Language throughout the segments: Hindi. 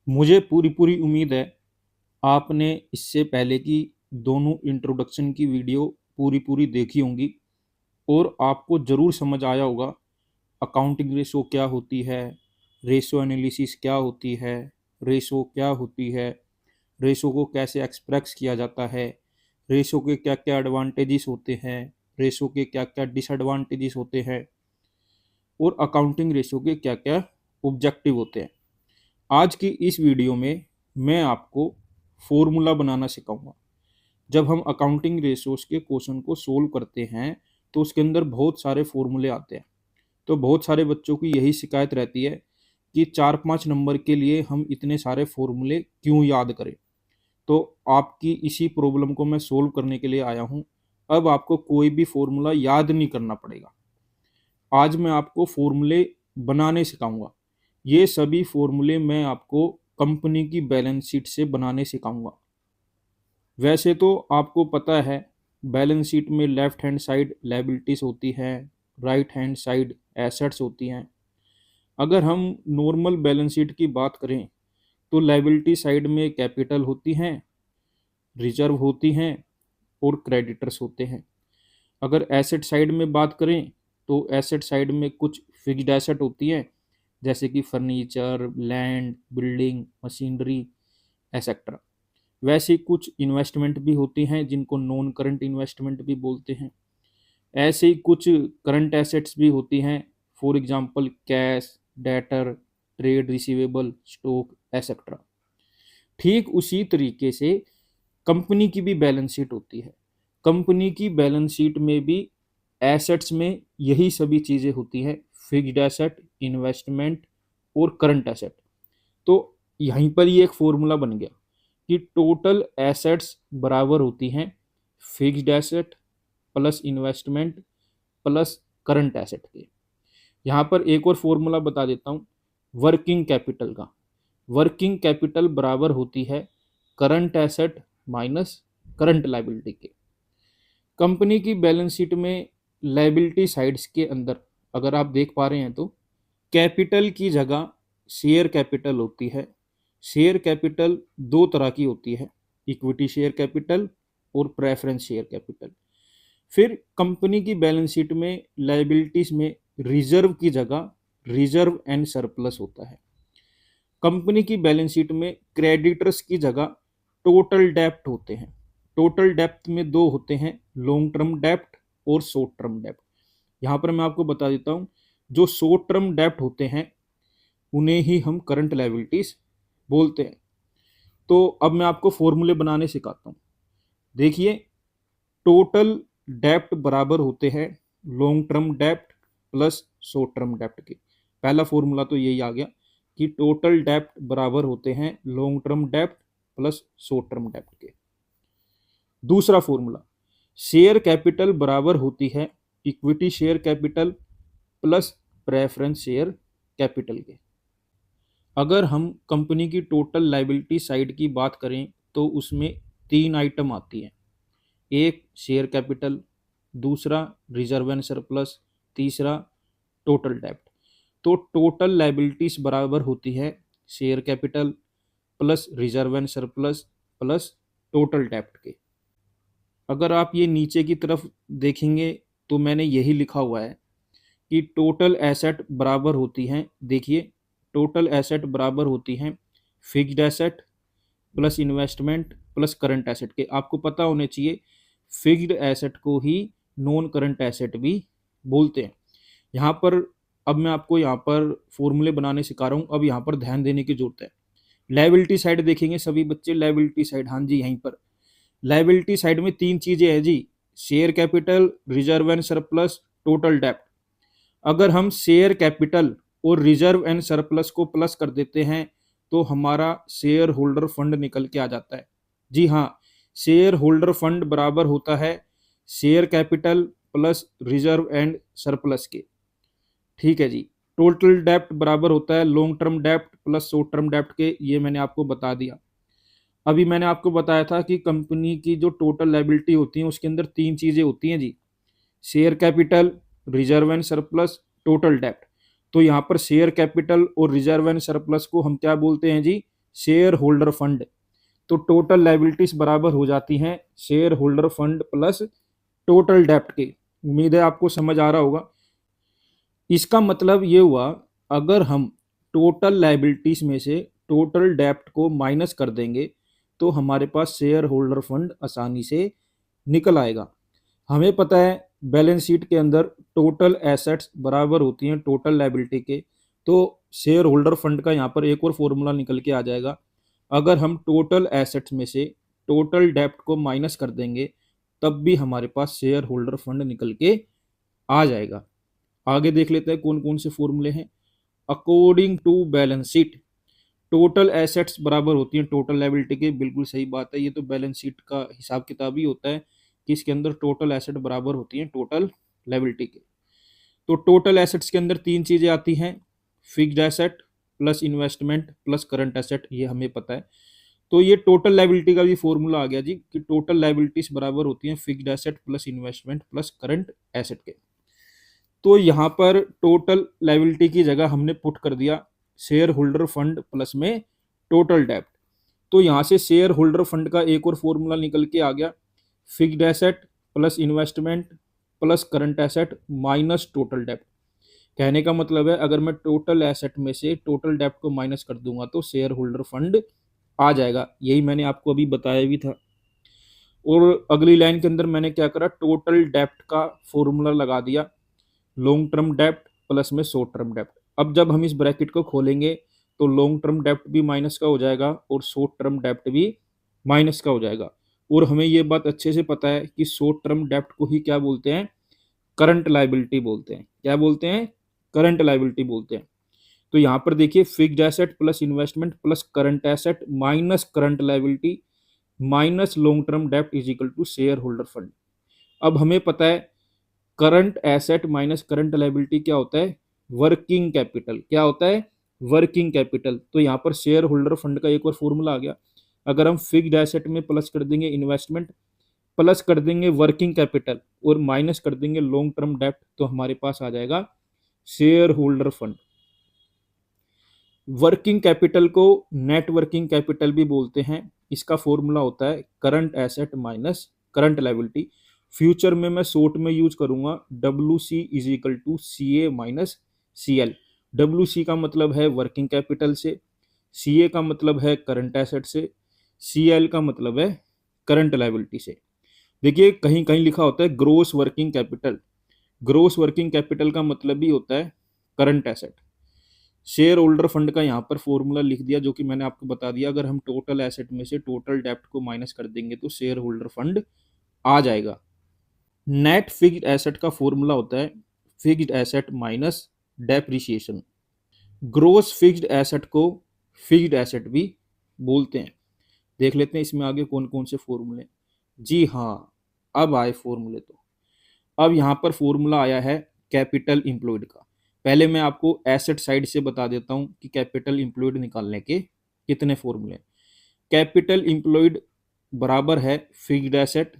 मुझे पूरी पूरी उम्मीद है आपने इससे पहले की दोनों इंट्रोडक्शन की वीडियो पूरी पूरी देखी होंगी और आपको ज़रूर समझ आया होगा अकाउंटिंग रेशो क्या होती है, रेशो एनालिसिस क्या होती है, रेशो क्या होती है, रेशो को कैसे एक्सप्रेस किया जाता है, रेशो के क्या क्या एडवांटेजेस होते हैं, रेशो के क्या क्या डिसएडवांटेजेस होते हैं और अकाउंटिंग रेशो के क्या क्या ऑब्जेक्टिव होते हैं। आज की इस वीडियो में मैं आपको फॉर्मूला बनाना सिखाऊंगा। जब हम अकाउंटिंग रेशोस के क्वेश्चन को सोल्व करते हैं तो उसके अंदर बहुत सारे फॉर्मूले आते हैं। तो बहुत सारे बच्चों की यही शिकायत रहती है कि 4-5 नंबर के लिए हम इतने सारे फॉर्मूले क्यों याद करें। तो आपकी इसी प्रॉब्लम को मैं सोल्व करने के लिए आया हूँ। अब आपको कोई भी फॉर्मूला याद नहीं करना पड़ेगा। आज मैं आपको फॉर्मूले बनाने सिखाऊंगा। ये सभी फॉर्मूले मैं आपको कंपनी की बैलेंस शीट से बनाने सिखाऊंगा। वैसे तो आपको पता है बैलेंस शीट में लेफ्ट हैंड साइड लायबिलिटीज होती है, राइट हैंड साइड एसेट्स होती हैं। अगर हम नॉर्मल बैलेंस शीट की बात करें तो लायबिलिटी साइड में कैपिटल होती हैं, रिजर्व होती हैं और क्रेडिटर्स होते हैं। अगर एसेट साइड में बात करें तो एसेट साइड में कुछ फिक्स्ड एसेट होती हैं जैसे कि furniture, land, building, machinery etcetera. वैसे कुछ इन्वेस्टमेंट भी होती हैं जिनको नॉन करंट इन्वेस्टमेंट भी बोलते हैं। ऐसे ही कुछ करंट एसेट्स भी होती हैं, for example cash, debtor, trade receivable, stock etcetera. ठीक उसी तरीके से कंपनी की भी बैलेंस शीट होती है। कंपनी की बैलेंस शीट में भी एसेट्स में यही सभी चीज़ें होती हैं, फिक्स्ड एसेट, इन्वेस्टमेंट और करंट एसेट। तो यहीं पर ही एक फॉर्मूला बन गया कि टोटल एसेट्स बराबर होती हैं fixed asset plus investment plus current asset के। यहाँ पर एक और फॉर्मूला बता देता हूँ वर्किंग कैपिटल का। वर्किंग कैपिटल बराबर होती है current asset minus current liability के। कंपनी की बैलेंस शीट में लायबिलिटी साइड्स के अंदर अगर आप देख पा रहे हैं तो कैपिटल की जगह शेयर कैपिटल होती है। शेयर कैपिटल दो तरह की होती है, इक्विटी शेयर कैपिटल और प्रेफरेंस शेयर कैपिटल। फिर कंपनी की बैलेंस शीट में लायबिलिटीज में रिजर्व की जगह रिजर्व एंड सरप्लस होता है। कंपनी की बैलेंस शीट में क्रेडिटर्स की जगह टोटल डेप्ट होते हैं। टोटल डेप्ट में दो होते हैं, लॉन्ग टर्म डेप्ट और शॉर्ट टर्म डेप्ट। यहाँ पर मैं आपको बता देता हूँ, जो शॉर्ट टर्म डेप्ट होते हैं उन्हें ही हम करंट लायबिलिटीज बोलते हैं। तो अब मैं आपको फॉर्मूले बनाने सिखाता हूँ। देखिए, टोटल डेप्ट बराबर होते हैं लॉन्ग टर्म डेप्ट प्लस शॉर्ट टर्म डेप्ट के। पहला फॉर्मूला तो यही आ गया कि टोटल डेप्ट बराबर होते हैं लॉन्ग टर्म डेप्ट प्लस शॉर्ट टर्म डेप्ट के। दूसरा फॉर्मूला, शेयर कैपिटल बराबर होती है equity share capital plus preference share capital के। अगर हम कंपनी की टोटल लायबिलिटी साइड की बात करें तो उसमें तीन आइटम आती हैं, एक शेयर कैपिटल, दूसरा रिजर्व एंड सरप्लस, तीसरा टोटल डेप्ट। तो टोटल लायबिलिटीज बराबर होती है share capital plus reserve and surplus plus total डेप्ट के। अगर आप ये नीचे की तरफ देखेंगे तो मैंने यही लिखा हुआ है कि टोटल एसेट बराबर होती हैं, देखिए टोटल एसेट बराबर होती हैं fixed asset plus investment plus current asset के। आपको पता होने चाहिए फिक्स्ड एसेट को ही नॉन करंट एसेट भी बोलते हैं। यहाँ पर अब मैं आपको यहाँ पर फॉर्मूले बनाने सिखा रहा हूँ। अब यहाँ पर ध्यान देने की जरूरत है। लायबिलिटी साइड देखेंगे सभी बच्चे, लायबिलिटी साइड, हाँ जी यहीं पर लायबिलिटी साइड में तीन चीजें हैं जी, share capital, reserve and surplus, total डेप्ट। अगर हम शेयर कैपिटल और रिजर्व एंड सरप्लस को प्लस कर देते हैं तो हमारा शेयर होल्डर फंड निकल के आ जाता है। जी हाँ, शेयर होल्डर फंड बराबर होता है share capital plus reserve and surplus के। ठीक है जी। टोटल डेप्ट बराबर होता है लॉन्ग टर्म डेप्ट प्लस शॉर्ट टर्म डेप्ट के, ये मैंने आपको बता दिया। अभी मैंने आपको बताया था कि कंपनी की जो टोटल लायबिलिटी होती है उसके अंदर तीन चीजें होती हैं जी, share capital, reserve and surplus, total डेप्ट। तो यहाँ पर शेयर कैपिटल और रिजर्व एंड सरप्लस को हम क्या बोलते हैं जी, शेयर होल्डर फंड, तो टोटल लायबिलिटीज बराबर हो जाती हैं share holder fund plus total डेप्ट के। उम्मीद है आपको समझ आ रहा होगा। इसका मतलब ये हुआ, अगर हम टोटल लायबिलिटीज में से टोटल डेप्ट को माइनस कर देंगे तो हमारे पास शेयर होल्डर फंड आसानी से निकल आएगा। हमें पता है बैलेंस शीट के अंदर टोटल एसेट्स बराबर होती हैं टोटल लायबिलिटी के, तो शेयर होल्डर फंड का यहाँ पर एक और फॉर्मूला निकल के आ जाएगा। अगर हम टोटल एसेट्स में से टोटल डेप्ट को माइनस कर देंगे तब भी हमारे पास शेयर होल्डर फंड निकल के आ जाएगा। आगे देख लेते हैं कौन कौन से फॉर्मूले हैं। According to balance sheet total assets बराबर होती हैं टोटल लायबिलिटी के, बिल्कुल सही बात है। ये तो बैलेंस शीट का हिसाब किताब ही होता है कि इसके अंदर टोटल एसेट बराबर होती हैं टोटल लायबिलिटी के। तो टोटल एसेट्स के अंदर तीन चीजें आती हैं, fixed asset plus investment plus current asset, ये हमें पता है। तो ये टोटल लायबिलिटी का भी फॉर्मूला आ गया जी कि टोटल लायबिलिटीज बराबर होती हैं fixed asset plus investment plus current asset के। तो यहाँ पर टोटल लायबिलिटी की जगह हमने पुट कर दिया शेयर होल्डर फंड प्लस में टोटल डेप्ट। तो यहाँ से शेयर होल्डर फंड का एक और फॉर्मूला निकल के आ गया, fixed asset plus investment plus current asset minus total डेप्ट। कहने का मतलब है अगर मैं टोटल एसेट में से टोटल डेप्ट को माइनस कर दूंगा तो शेयर होल्डर फंड आ जाएगा। यही मैंने आपको अभी बताया भी था। और अगली लाइन के अंदर मैंने क्या करा, टोटल डेप्ट का फॉर्मूला लगा दिया, लॉन्ग टर्म डेप्ट प्लस में शॉर्ट टर्म डेप्ट। अब जब हम इस ब्रैकेट को खोलेंगे तो लॉन्ग टर्म डेप्ट भी माइनस का हो जाएगा और शॉर्ट टर्म डेप्ट भी माइनस का हो जाएगा। और हमें ये बात अच्छे से पता है कि शॉर्ट टर्म डेप्ट को ही क्या बोलते हैं, करंट लायबिलिटी बोलते हैं। क्या बोलते हैं, करंट लायबिलिटी बोलते हैं। तो यहाँ पर देखिए fixed asset plus investment plus current asset minus current liability minus long term डेप्ट is equal to share holder fund. अब हमें पता है current asset minus current liability क्या होता है, वर्किंग कैपिटल। क्या होता है, वर्किंग कैपिटल। तो यहाँ पर शेयर होल्डर फंड का एक और फॉर्मूला आ गया। अगर हम फिक्स्ड एसेट में प्लस कर देंगे इन्वेस्टमेंट प्लस कर देंगे वर्किंग कैपिटल और माइनस कर देंगे लॉन्ग टर्म डेप्ट तो हमारे पास आ जाएगा share holder fund. Working capital को नेट वर्किंग कैपिटल भी बोलते हैं। इसका फॉर्मूला होता है current asset minus current liability. Future में मैं शॉर्ट में यूज करूंगा WC is equal to CA minus CL। WC का मतलब है वर्किंग कैपिटल से, CA का मतलब है करंट एसेट से, CL का मतलब है करंट लायबिलिटी से। देखिए कहीं कहीं लिखा होता है gross working capital. Gross working capital का मतलब भी होता है current asset. Share holder fund का यहाँ पर फॉर्मूला लिख दिया जो कि मैंने आपको बता दिया। अगर हम टोटल एसेट में से टोटल डेप्ट को माइनस कर देंगे तो शेयर होल्डर फंड आ जाएगा। नेट फिक्स्ड एसेट का फॉर्मूला होता है fixed asset minus depreciation. Gross fixed asset को फिक्स्ड एसेट भी बोलते हैं। देख लेते हैं इसमें आगे कौन कौन से फॉर्मूले। जी हाँ, अब आए फॉर्मूले। तो अब यहाँ पर फॉर्मूला आया है कैपिटल इंप्लॉयड का। पहले मैं आपको एसेट साइड से बता देता हूँ कि कैपिटल इंप्लॉयड निकालने के कितने फॉर्मूले। कैपिटल इंप्लॉयड बराबर है fixed asset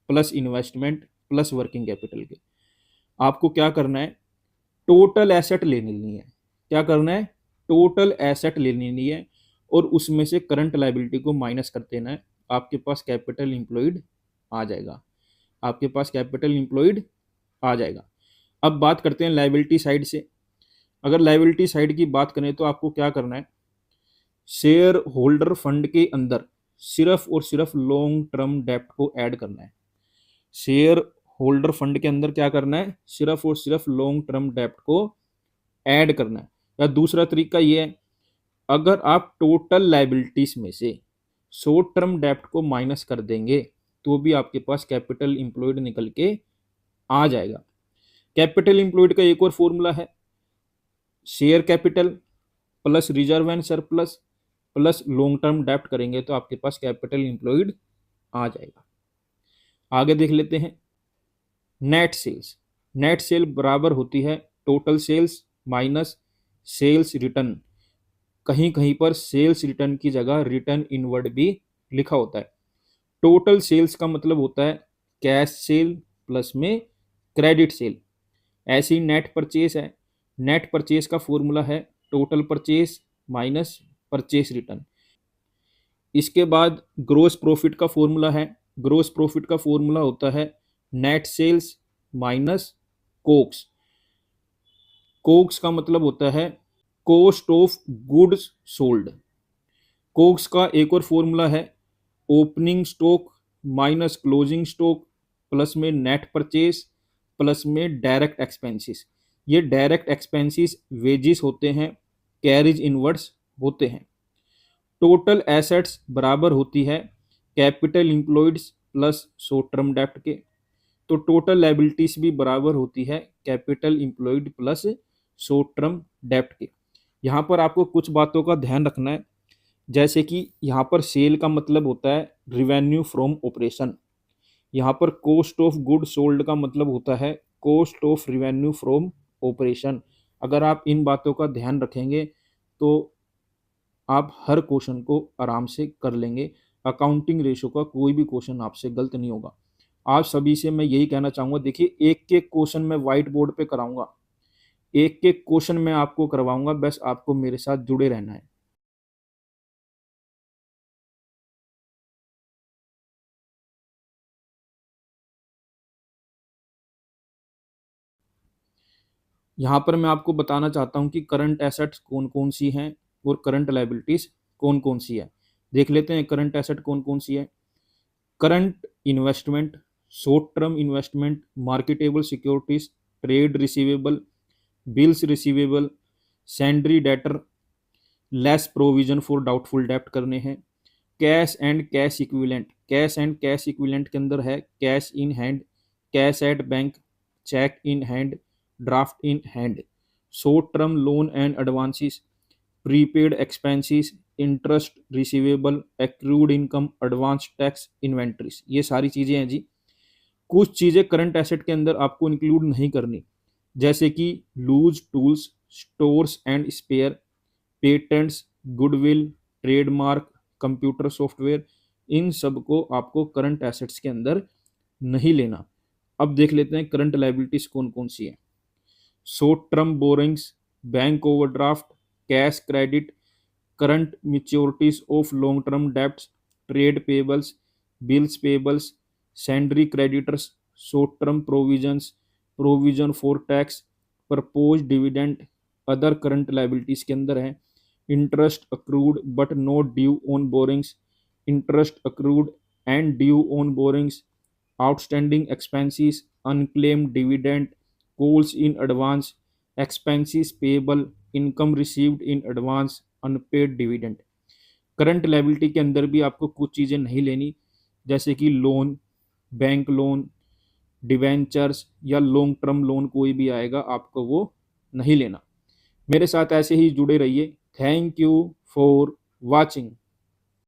plus investment plus working capital के। आपको क्या करना है, टोटल एसेट ले लेनी है। क्या करना है, टोटल एसेट ले लेनी है और उसमें से करंट लायबिलिटी को माइनस कर देना है। आपके पास कैपिटल इंप्लॉयड आ जाएगा। आपके पास कैपिटल इंप्लॉयड आ जाएगा। अब बात करते हैं लायबिलिटी साइड से। अगर लायबिलिटी साइड की बात करें तो आपको क्या करना है, शेयर होल्डर फंड के अंदर सिर्फ और सिर्फ लॉन्ग टर्म डेप्ट को ऐड करना है। शेयर होल्डर फंड के अंदर क्या करना है, सिर्फ और सिर्फ लॉन्ग टर्म डेप्ट को ऐड करना है। या दूसरा तरीका ये है, अगर आप टोटल लायबिलिटीज में से शॉर्ट टर्म डेप्ट को माइनस कर देंगे तो भी आपके पास कैपिटल इंप्लॉयड निकल के आ जाएगा। कैपिटल इंप्लॉयड का एक और फॉर्मूला है share capital plus reserve and surplus plus long term डेप्ट करेंगे तो आपके पास कैपिटल इंप्लॉयड आ जाएगा। आगे देख लेते हैं नेट सेल्स। नेट सेल बराबर होती है total sales minus sales return. कहीं कहीं पर सेल्स रिटर्न की जगह रिटर्न इनवर्ड भी लिखा होता है। टोटल सेल्स का मतलब होता है कैश सेल प्लस में क्रेडिट सेल। ऐसी नेट परचेस है। नेट परचेस का फॉर्मूला है total purchase minus purchase return. इसके बाद ग्रोस प्रॉफिट का फॉर्मूला है। ग्रोस प्रॉफिट का फॉर्मूला होता है net sales minus COGS. COGS का मतलब होता है cost of goods sold. COGS का एक और फॉर्मूला है opening stock minus closing stock plus में नेट परचेस प्लस में डायरेक्ट एक्सपेंसेस। ये डायरेक्ट एक्सपेंसेस वेजिस होते हैं, कैरिज इनवर्ड्स होते हैं। टोटल एसेट्स बराबर होती है capital employeds plus short term डेप्ट के। तो टोटल लायबिलिटीज भी बराबर होती है capital employed plus short term डेप्ट के। यहाँ पर आपको कुछ बातों का ध्यान रखना है, जैसे कि यहाँ पर सेल का मतलब होता है रिवेन्यू फ्रॉम ऑपरेशन। यहाँ पर कॉस्ट ऑफ गुड सोल्ड का मतलब होता है cost of revenue from operation. अगर आप इन बातों का ध्यान रखेंगे तो आप हर क्वेश्चन को आराम से कर लेंगे। अकाउंटिंग रेशो का कोई भी क्वेश्चन आपसे गलत नहीं होगा। आप सभी से मैं यही कहना चाहूँगा, देखिए एक एक क्वेश्चन मैं व्हाइट बोर्ड पे कराऊंगा, एक एक क्वेश्चन मैं आपको करवाऊंगा, बस आपको मेरे साथ जुड़े रहना है। यहाँ पर मैं आपको बताना चाहता हूँ कि करंट एसेट्स कौन कौन सी हैं और करंट लायबिलिटीज कौन कौन सी है। देख लेते हैं करंट एसेट कौन कौन सी है। Current investment, short term investment, marketable securities, trade receivable, bills receivable, sundry debtor, less provision for doubtful डेप्ट करने हैं। Cash and cash equivalent, cash and cash equivalent के अंदर है cash in hand, cash at bank, cheque in hand, draft in hand. Short term loan and advances, prepaid expenses, interest receivable, accrued income, advance tax, inventories. ये सारी चीज़ें हैं जी। कुछ चीज़ें करंट एसेट के अंदर आपको इंक्लूड नहीं करनी, जैसे कि loose tools, stores and spare, patents, goodwill, trademark, computer software. इन सब को आपको करंट एसेट्स के अंदर नहीं लेना। अब देख लेते हैं करंट लायबिलिटीज कौन कौन सी है। Short term borrowings, bank overdraft, cash credit, current maturities of long term debts, trade payables, bills payables, sundry creditors, short term provisions, provision for tax, propose dividend. Other current liabilities के अंदर है interest accrued but not due on borrowings, interest accrued and due on borrowings, outstanding expenses, unclaimed dividend, calls in advance, expenses payable, income received in advance, unpaid dividend। Current liability के अंदर भी आपको कुछ चीज़ें नहीं लेनी, जैसे कि लोन, बैंक लोन, डिवेंचर्स या लॉन्ग टर्म लोन कोई भी आएगा आपको वो नहीं लेना। मेरे साथ ऐसे ही जुड़े रहिए। Thank you for watching.